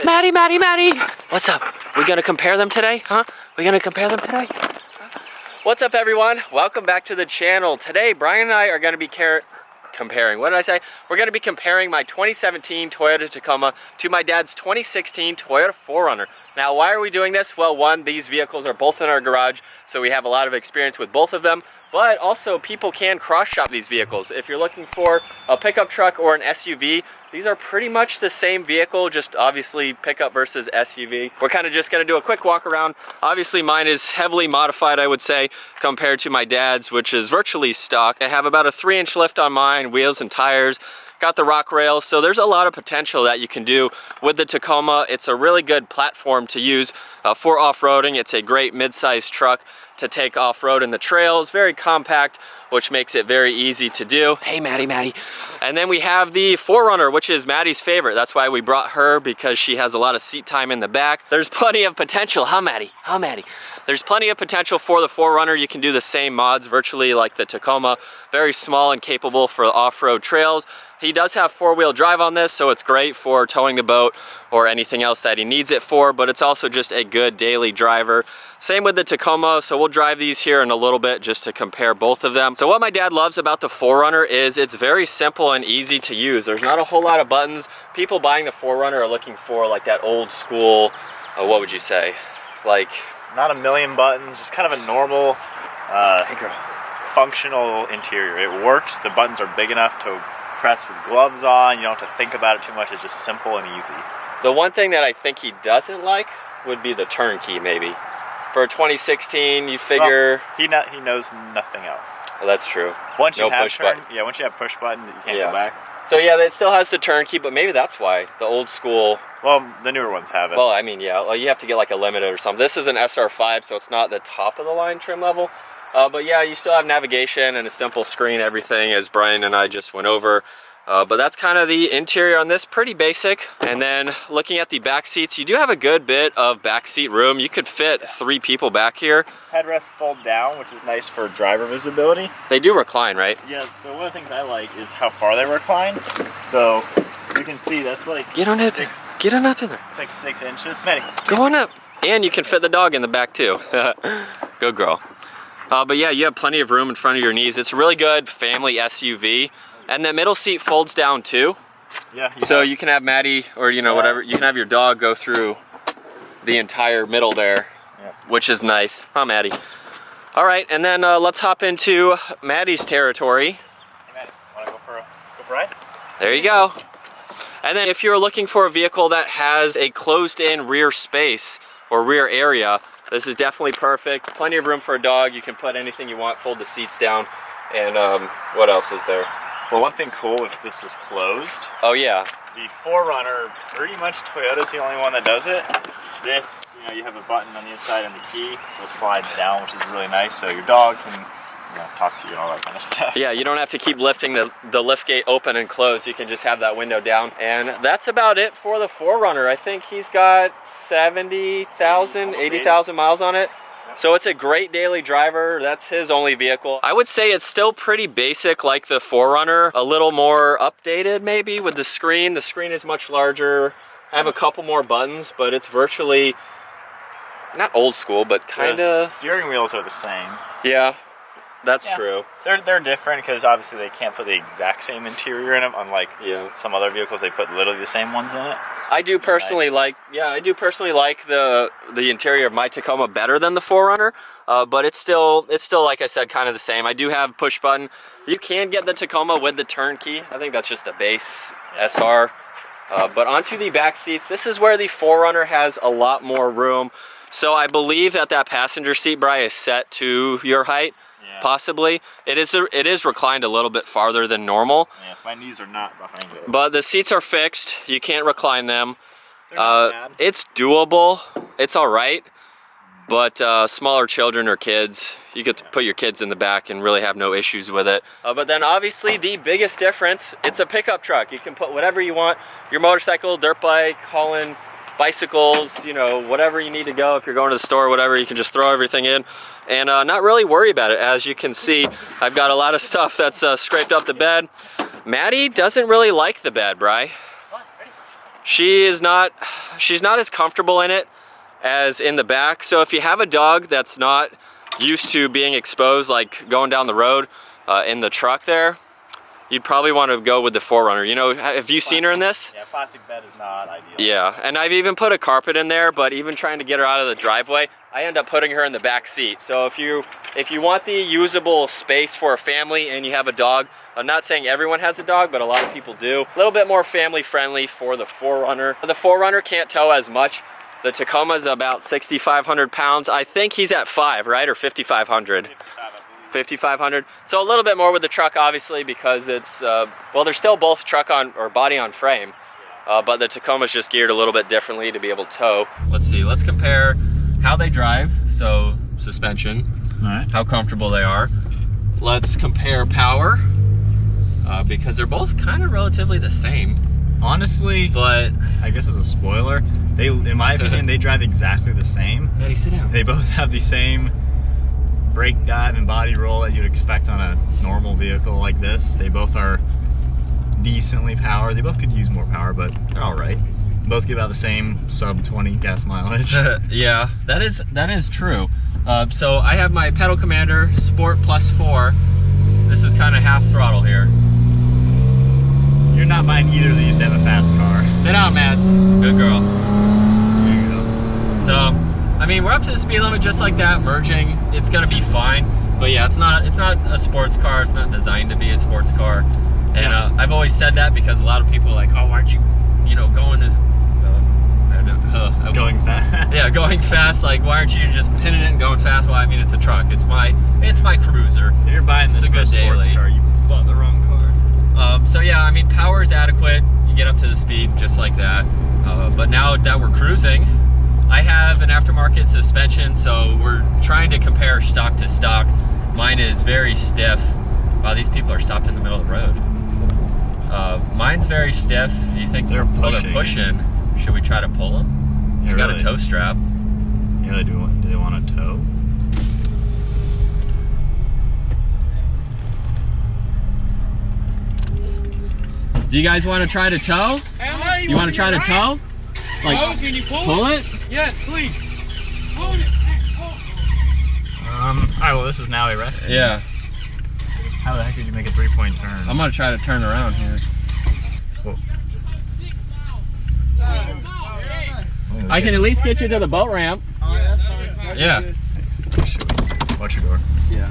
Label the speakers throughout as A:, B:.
A: Maddie. What's up? We gonna compare them today, huh? We gonna compare them today? What's up, everyone? Welcome back to the channel. Today, Brian and I are gonna be comparing. What did I say? We're gonna be comparing my 2017 Toyota Tacoma to my dad's 2016 Toyota 4Runner. Now, why are we doing this? Well, one, these vehicles are both in our garage, so we have a lot of experience with both of them. But also, people can cross-shop these vehicles. If you're looking for a pickup truck or an SUV, these are pretty much the same vehicle, just obviously pickup versus SUV. We're kind of just gonna do a quick walk around. Obviously, mine is heavily modified, I would say, compared to my dad's, which is virtually stock. I have about a 3-inch lift on mine, wheels and tires. Got the rock rails, so there's a lot of potential that you can do with the Tacoma. It's a really good platform to use for off-roading. It's a great mid-sized truck to take off-road in the trails. Very compact, which makes it very easy to do. Hey, Maddie. And then we have the 4Runner, which is Maddie's favorite. That's why we brought her, because she has a lot of seat time in the back. There's plenty of potential, huh, Maddie? There's plenty of potential for the 4Runner. You can do the same mods virtually like the Tacoma. Very small and capable for off-road trails. He does have 4-wheel drive on this, so it's great for towing the boat or anything else that he needs it for, but it's also just a good daily driver. Same with the Tacoma, so we'll drive these here in a little bit just to compare both of them. So what my dad loves about the 4Runner is it's very simple and easy to use. There's not a whole lot of buttons. People buying the 4Runner are looking for like that old school, what would you say? Like,
B: not a million buttons, just kind of a normal, functional interior. It works, the buttons are big enough to press with gloves on, you don't have to think about it too much, it's just simple and easy.
A: The one thing that I think he doesn't like would be the turnkey, maybe. For 2016, you figure...
B: Well, he knows nothing else.
A: Well, that's true.
B: Once you have push button, you can't go back.
A: So yeah, it still has the turnkey, but maybe that's why. The old school...
B: Well, the newer ones have it.
A: Well, I mean, yeah, you have to get like a limited or something. This is an SR5, so it's not the top of the line trim level. But yeah, you still have navigation and a simple screen, everything, as Brian and I just went over. But that's kind of the interior on this, pretty basic. And then looking at the back seats, you do have a good bit of back seat room. You could fit 3 people back here.
B: Headrests fold down, which is nice for driver visibility.
A: They do recline, right?
B: Yeah, so one of the things I like is how far they recline. So you can see that's like
A: Get on up in there.
B: It's like 6 inches. Maddie,
A: go on up. And you can fit the dog in the back too. Good girl. But yeah, you have plenty of room in front of your knees. It's a really good family SUV. And the middle seat folds down too.
B: Yeah.
A: So you can have Maddie or whatever, you can have your dog go through the entire middle there, which is nice. Huh, Maddie? All right, and then let's hop into Maddie's territory.
B: Hey, Maddie, wanna go for a ride?
A: There you go. And then if you're looking for a vehicle that has a closed-in rear space or rear area, this is definitely perfect. Plenty of room for a dog. You can put anything you want, fold the seats down. And what else is there?
B: Well, one thing cool if this was closed.
A: Oh yeah.
B: The 4Runner, pretty much Toyota's the only one that does it. This, you have a button on the inside and the key, so it slides down, which is really nice. So your dog can talk to you and all that kind of stuff.
A: Yeah, you don't have to keep lifting the liftgate open and closed. You can just have that window down. And that's about it for the 4Runner. I think he's got 70,000, 80,000 miles on it. So it's a great daily driver. That's his only vehicle. I would say it's still pretty basic like the 4Runner. A little more updated maybe with the screen. The screen is much larger. I have a couple more buttons, but it's virtually, not old school, but kind of...
B: Steering wheels are the same.
A: Yeah. That's true.
B: They're different because obviously they can't put the exact same interior in them, unlike some other vehicles. They put literally the same ones in it.
A: I do personally like the interior of my Tacoma better than the 4Runner, but it's still like I said, kind of the same. I do have push button. You can get the Tacoma with the turnkey. I think that's just a base SR. But onto the back seats. This is where the 4Runner has a lot more room. So I believe that passenger seat, Bri, is set to your height. Possibly. It is reclined a little bit farther than normal.
B: Yes, my knees are not behind it.
A: But the seats are fixed. You can't recline them.
B: They're not bad.
A: It's doable. It's all right. But smaller children or kids, you could put your kids in the back and really have no issues with it. But then obviously the biggest difference, it's a pickup truck. You can put whatever you want. Your motorcycle, dirt bike, hauling bicycles, whatever you need to go. If you're going to the store or whatever, you can just throw everything in and not really worry about it. As you can see, I've got a lot of stuff that's scraped up the bed. Maddie doesn't really like the bed, Bri. she's not as comfortable in it as in the back. So if you have a dog that's not used to being exposed, like going down the road in the truck there, you'd probably want to go with the FOURR. You know, have you seen her in this?
B: Yeah, plastic bed is not ideal.
A: Yeah, and I've even put a carpet in there, but even trying to get her out of the driveway, I end up putting her in the back seat. So if you want the usable space for a family and you have a dog, I'm not saying everyone has a dog, but a lot of people do. A little bit more family friendly for the FOURR. The FOURR can't tow as much. The Tacoma is about 6,500 pounds. I think he's at 5, right? Or 5,500. 5,500. So a little bit more with the truck, obviously, because it's, well, they're still both truck on, or body on frame. But the Tacoma's just geared a little bit differently to be able to tow. Let's see, let's compare how they drive. So suspension,
B: all right,
A: how comfortable they are. Let's compare power, because they're both kind of relatively the same.
B: Honestly,
A: but
B: I guess as a spoiler, they, in my opinion, they drive exactly the same.
A: Maddie, sit down.
B: They both have the same brake, dive, and body roll that you'd expect on a normal vehicle like this. They both are decently powered. They both could use more power, but they're all right. Both give out the same sub 20 gas mileage.
A: Yeah, that is true. So I have my Pedal Commander Sport Plus 4. This is kind of half throttle here.
B: You're not buying either of these to have a fast car.
A: Sit down, Mads. Good girl.
B: There you go.
A: So, I mean, we're up to the speed limit just like that, merging. It's gonna be fine. But yeah, it's not a sports car. It's not designed to be a sports car. And I've always said that because a lot of people are like, oh, why aren't you, going as
B: going fast.
A: Yeah, going fast. Like, why aren't you just pinning it and going fast? Well, I mean, it's a truck. It's my cruiser.
B: If you're buying this for a sports car, you bought the wrong car.
A: So yeah, I mean, power is adequate. You get up to the speed just like that. But now that we're cruising, I have an aftermarket suspension, so we're trying to compare stock to stock. Mine is very stiff. Wow, these people are stopped in the middle of the road. Mine's very stiff. You think
B: they're pushing?
A: Oh, they're pushing. Should we try to pull them?
B: Yeah,
A: I got
B: really.
A: a tow strap.
B: Yeah, really do they want to tow?
A: Do you guys want to try to tow? You want to try to tow? Like,
C: can you
A: pull it?
C: Yes, please. Hold it.
B: All right, well, this is now a rescue.
A: Yeah.
B: How the heck did you make a 3-point turn?
A: I'm gonna try to turn around here.
B: Whoa.
A: I can at least get you to the boat ramp.
C: Oh, that's fine.
A: Yeah.
B: Watch your door.
A: Yeah.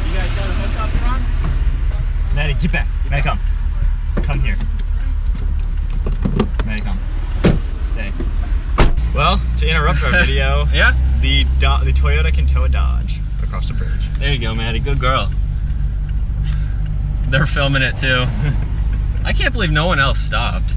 C: You guys got a hook up front?
B: Maddie, get back. Maddie, come. Come here. Maddie, come. Stay. Well, to interrupt our video,
A: Yeah?
B: the Toyota can tow a Dodge across the bridge.
A: There you go, Maddie. Good girl. They're filming it too. I can't believe no one else stopped.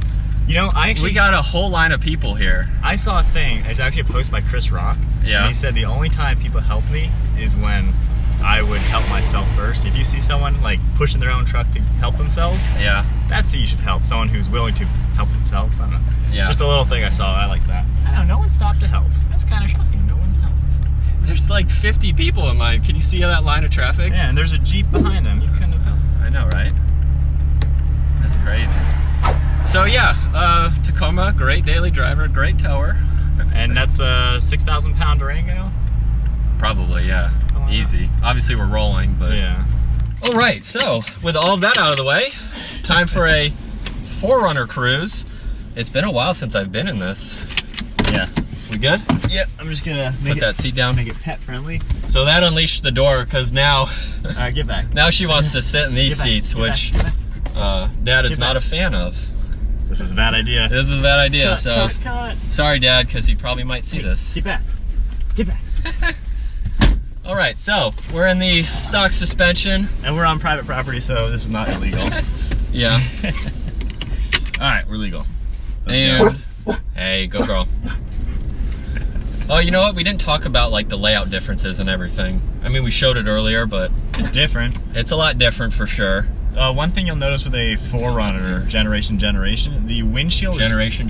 B: You know,
A: We got a whole line of people here.
B: I saw a thing. It's actually a post by Chris Rock.
A: Yeah.
B: And he said the only time people help me is when I would help myself first. If you see someone like pushing their own truck to help themselves,
A: Yeah.
B: that's who you should help. Someone who's willing to help themselves. I don't know.
A: Yeah.
B: Just a little thing I saw. I like that. I don't know. No one stopped to help. That's kind of shocking. No one helped.
A: There's like 50 people in line. Can you see that line of traffic?
B: Yeah, and there's a Jeep behind them. You couldn't have helped.
A: I know, right? That's crazy. So yeah, Tacoma, great daily driver, great tower.
B: And that's a 6,000 pound Durango?
A: Probably, yeah. Easy. Obviously we're rolling, but...
B: Yeah.
A: All right, so with all of that out of the way, time for a FOURR cruise. It's been a while since I've been in this.
B: Yeah.
A: We good?
B: Yep. I'm just gonna
A: Put that seat down.
B: make it pet friendly.
A: So that unleashed the door, because now,
B: All right, get back.
A: now she wants to sit in these
B: Get back,
A: seats,
B: get
A: which
B: back, get
A: Dad is
B: Get
A: not
B: back.
A: a fan of.
B: This is a bad idea.
A: This is a bad idea,
B: Cut,
A: so
B: cut.
A: sorry, Dad, because he probably might see this.
B: Get back. Get back.
A: All right, so we're in the stock suspension.
B: And we're on private property, so this is not illegal.
A: Yeah.
B: All right, we're legal.
A: And hey, go girl. Oh, you know what? We didn't talk about like the layout differences and everything. I mean, we showed it earlier, but
B: It's different.
A: it's a lot different for sure.
B: One thing you'll notice with a FOURR generation, the windshield
A: Generation,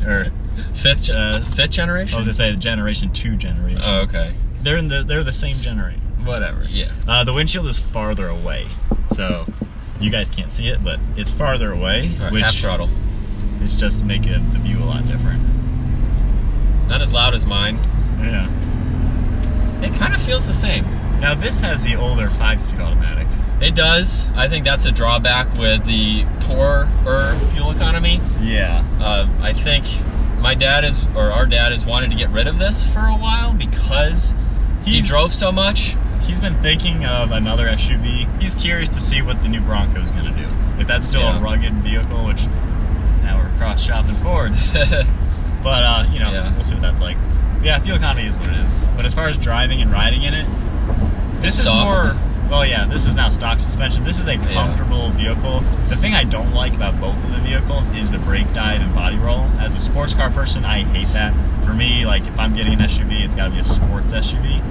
B: or
A: fifth generation.
B: I was gonna say the generation 2 generation.
A: Oh, okay.
B: They're the same generation. Whatever.
A: Yeah.
B: The windshield is farther away, so you guys can't see it, but it's farther away.
A: All right,
B: which
A: half throttle.
B: It's just to make the view a lot different.
A: Not as loud as mine.
B: Yeah.
A: It kind of feels the same.
B: Now this has the older 5-speed automatic.
A: It does. I think that's a drawback with the poorer fuel economy.
B: Yeah.
A: I think our dad has wanted to get rid of this for a while because he drove so much.
B: He's been thinking of another SUV. He's curious to see what the new Bronco is going to do. If that's still a rugged vehicle, which now we're cross-shopping Fords. But, you know, we'll see what that's like. Yeah, fuel economy is what it is. But as far as driving and riding in it, this is more... Well, yeah, this is now stock suspension. This is a comfortable vehicle. The thing I don't like about both of the vehicles is the brake dive and body roll. As a sports car person, I hate that. For me, like, if I'm getting an SUV, it's got to be a sports SUV.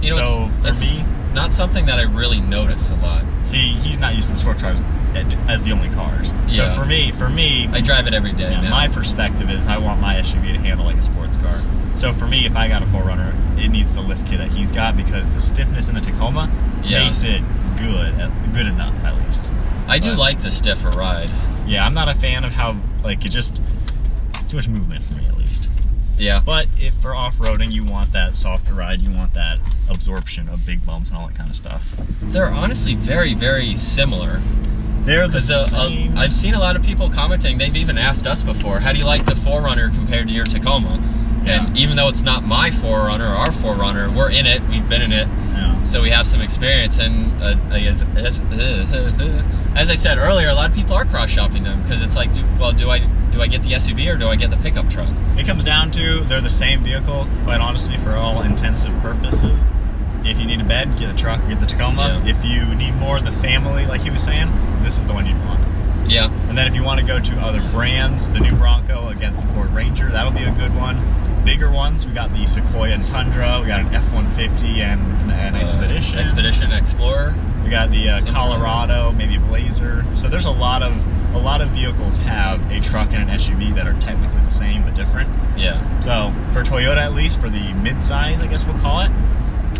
A: You know,
B: so for me,
A: not something that I really notice a lot.
B: See, he's not used to sports cars as the only cars.
A: Yeah.
B: So for me,
A: I drive it every day.
B: Yeah, my perspective is I want my SUV to handle like a sports car. So for me, if I got a 4Runner, it needs the lift kit that he's got because the stiffness in the Tacoma makes it good enough at least.
A: I do like the stiffer ride.
B: Yeah, I'm not a fan of how like it just too much movement for me at least.
A: Yeah.
B: But if for off-roading you want that softer ride, you want that absorption of big bumps and all that kind of stuff.
A: They're honestly very, very similar.
B: They're the same.
A: I've seen a lot of people commenting, they've even asked us before, how do you like the 4Runner compared to your Tacoma?
B: Yeah.
A: And even though it's not my 4Runner or our 4Runner, we're in it, we've been in it, so we have some experience. And as I said earlier, a lot of people are cross-shopping them because it's like, do I get the SUV or do I get the pickup truck?
B: It comes down to they're the same vehicle, quite honestly, for all intensive purposes. If you need a bed, get the truck, get the Tacoma.
A: Yeah.
B: If you need more of the family, like he was saying, this is the one you'd want.
A: Yeah. And
B: then if you want to go to other brands, the new Bronco against the Ford Ranger, that'll be a good one. Bigger ones, we got the Sequoia and Tundra, we got an F-150 and an Expedition.
A: Expedition, Explorer.
B: We got the Colorado, maybe a Blazer. So there's a lot of vehicles have a truck and an SUV that are technically the same but different.
A: Yeah.
B: So for Toyota, at least for the mid-size, I guess we'll call it,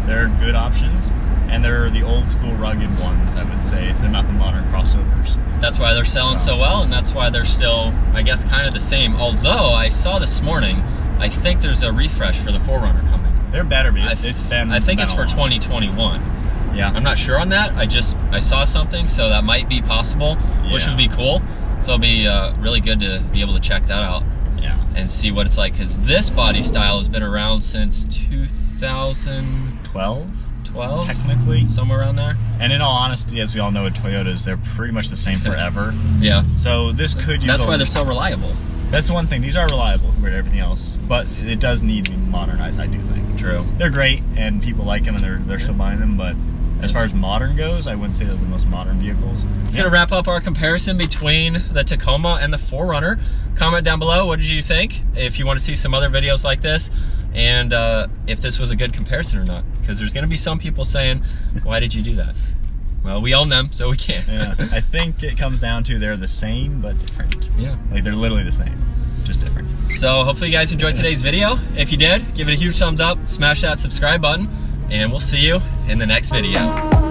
B: they're good options. And they're the old school rugged ones, I would say. They're not the modern crossovers.
A: That's why they're selling so well, and that's why they're still, I guess, kind of the same. Although I saw this morning, I think there's a refresh for the 4Runner coming.
B: There better be. It's been.
A: I think it's for 2021.
B: Yeah.
A: I'm not sure on that. I saw something, so that might be possible, which would be cool. So it'll be really good to be able to check that out.
B: Yeah.
A: And see what it's like, because this body style has been around since 2012.
B: Technically.
A: Somewhere around there.
B: And in all honesty, as we all know with Toyotas, they're pretty much the same forever.
A: Yeah.
B: So this could use
A: That's why they're so reliable.
B: That's one thing. These are reliable compared to everything else. But it does need to be modernized, I do think.
A: True.
B: They're great, and people like them, and they're still buying them, but as far as modern goes, I wouldn't say they're the most modern vehicles.
A: It's going to wrap up our comparison between the Tacoma and the 4Runner. Comment down below, what did you think? If you want to see some other videos like this, and if this was a good comparison or not. Because there's going to be some people saying, why did you do that? Well, we own them, so we can.
B: Yeah, I think it comes down to they're the same, but different.
A: Yeah.
B: Like, they're literally the same, just different.
A: So hopefully you guys enjoyed today's video. If you did, give it a huge thumbs up, smash that subscribe button, and we'll see you in the next video.